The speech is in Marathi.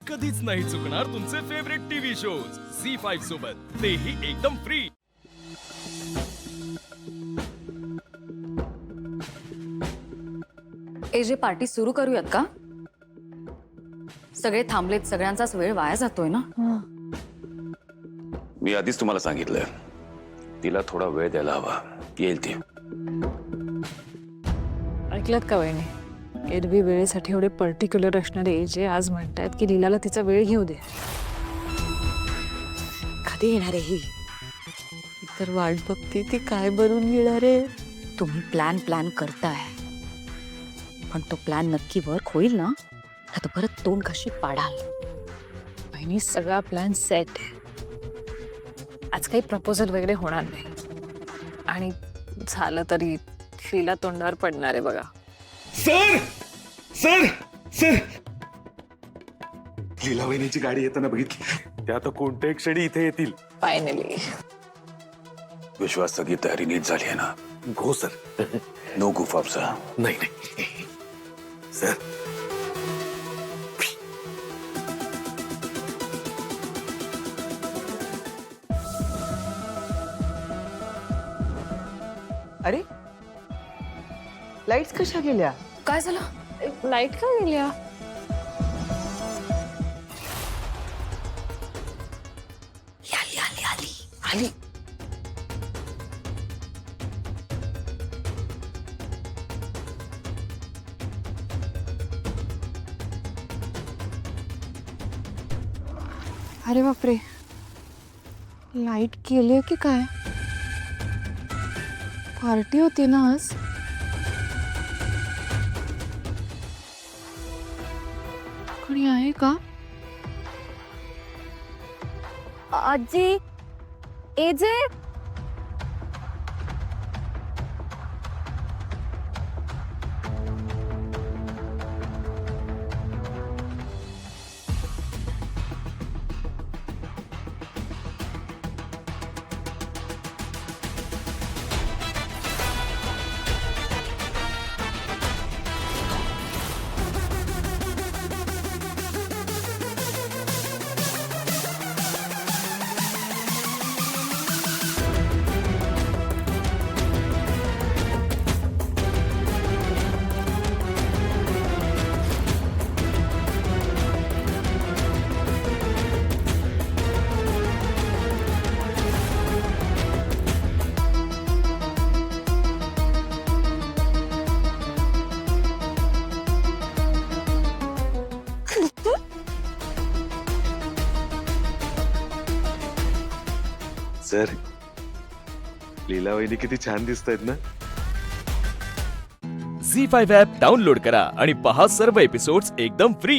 कधीच नाही चुकणार तुमचे फेवरेट टीव्ही शोज झी5 सोबत, तेही एकदम फ्री। एजे पार्टी सुरू करूयात का? सगळे थांबलेत, सगळ्यांचाच वेळ वाया जातोय ना। मी आधीच तुम्हाला सांगितलं, तिला थोडा वेळ द्यायला हवा, येईल ती। ऐकलत का वहिनी? एरवी वेळेसाठी एवढे पर्टिक्युलर असणारे एजे आज म्हणतात की लीलाला तिचा वेळ घेऊ दे। कधी येणार आहे ही? तर वाट बघते ती काय बनवून घेणार आहे। तुम्ही प्लॅन करताय, पण तो प्लॅन नक्की वर्क होईल ना? आता परत तोंड कशी पाडाल? वहिनी सगळा प्लॅन सेट आहे। आज काही प्रपोजल वगैरे होणार नाही, आणि झालं तरी लीला तोंडावर पडणार आहे बघा। सर सर सर, लीला वहिनीची गाडी येताना बघितली, त्या आता कोणत्याही क्षणी इथे येतील। फायनली विश्वास सगळी तयारी नीट झाली आहे ना? हो सर। नो गुफापसा। नाही नाही सर, अरे लाईट्स कशा गेल्या? काय झालं? लाईट का गेल्या? आली। अरे बापरे, लाईट गेली की काय? पार्टी होती ना आज? कोणी आहे का? आजी, एजे, सर लीला वहिनी किती छान दिसतायत ना। झी5 ॲप डाउनलोड करा आणि पहा सर्व एपिसोड्स एकदम फ्री।